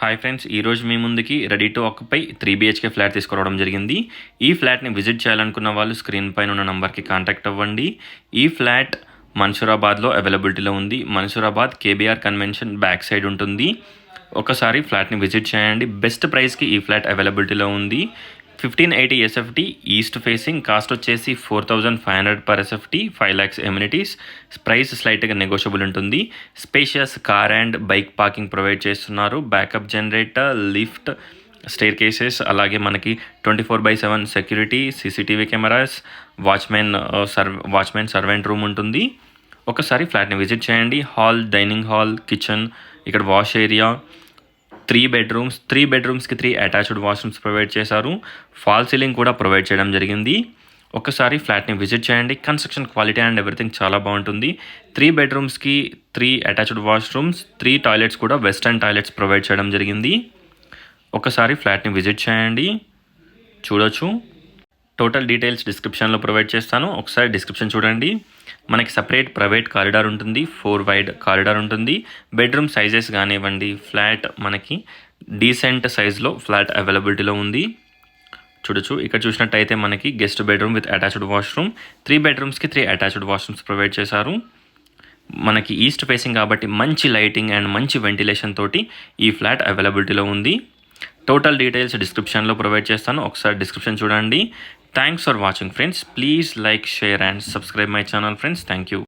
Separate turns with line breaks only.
Hi friends, ఈరోజు మీ ముందుకి ready to occupy 3 BHK flat తీసుకురావడం జరిగింది. ఈ ఫ్లాట్ని విజిట్ చేయాలనుకున్న వాళ్ళు స్క్రీన్ పైన ఉన్న నంబర్కి కాంటాక్ట్ అవ్వండి. ఈ ఫ్లాట్ మన్సూరాబాద్లో అవైలబిలిటీలో ఉంది. Mansoorabad KBR convention back side ఉంటుంది. ఒకసారి ఫ్లాట్ని విజిట్ చేయండి. బెస్ట్ ప్రైస్కి ఈ ఫ్లాట్ అవైలబిలిటీలో ఉంది. 1580 SFT ఈస్ట్ ఫేసింగ్, కాస్ట్ వచ్చేసి 4500 per SFT, 5 lakhs amenities. Price స్లైట్గా నెగోషియబుల్ ఉంటుంది. Spacious car and bike parking provide చేస్తున్నారు. Backup generator, lift, staircases, అలాగే మనకి 24/7 security, CCTV cameras, watchman servant room ఉంటుంది. ఒకసారి ఫ్లాట్ని విజిట్ చేయండి. హాల్, డైనింగ్ హాల్, కిచెన్, ఇక్కడ వాష్ ఏరియా, 3 బెడ్రూమ్స్కి 3 అటాచ్డ్ వాష్రూమ్స్ ప్రొవైడ్ చేశారు. ఫాల్ సీలింగ్ కూడా ప్రొవైడ్ చేయడం జరిగింది. ఒకసారి ఫ్లాట్ని విజిట్ చేయండి. కన్స్ట్రక్షన్ క్వాలిటీ అండ్ ఎవ్రీథింగ్ చాలా బాగుంటుంది. 3 బెడ్రూమ్స్కి 3 అటాచ్డ్ వాష్రూమ్స్, 3 టాయిలెట్స్ కూడా వెస్టర్న్ టాయిలెట్స్ ప్రొవైడ్ చేయడం జరిగింది. ఒకసారి ఫ్లాట్ని విజిట్ చేయండి, చూడొచ్చు. టోటల్ డీటెయిల్స్ డిస్క్రిప్షన్లో ప్రొవైడ్ చేస్తాను. ఒకసారి డిస్క్రిప్షన్ చూడండి. మనకి సపరేట్ ప్రైవేట్ కారిడార్ ఉంటుంది, 4 వైడ్ కారిడార్ ఉంటుంది. బెడ్రూమ్ సైజెస్ కానివ్వండి, ఫ్లాట్ మనకి డీసెంట్ సైజ్లో ఫ్లాట్ అవైలబిలిటీలో ఉంది. చూడొచ్చు. ఇక్కడ చూసినట్టయితే మనకి guest bedroom with attached washroom, 3 బెడ్రూమ్స్కి 3 అటాచ్డ్ వాష్రూమ్స్ ప్రొవైడ్ చేశారు. మనకి ఈస్ట్ ఫేసింగ్ కాబట్టి మంచి లైటింగ్ అండ్ మంచి వెంటిలేషన్ తోటి ఈ ఫ్లాట్ అవైలబిలిటీలో ఉంది. టోటల్ డీటెయిల్స్ డిస్క్రిప్షన్లో ప్రొవైడ్ చేస్తాను. ఒకసారి డిస్క్రిప్షన్ చూడండి. Thanks for watching friends. Please like, share and subscribe my channel friends. Thank you.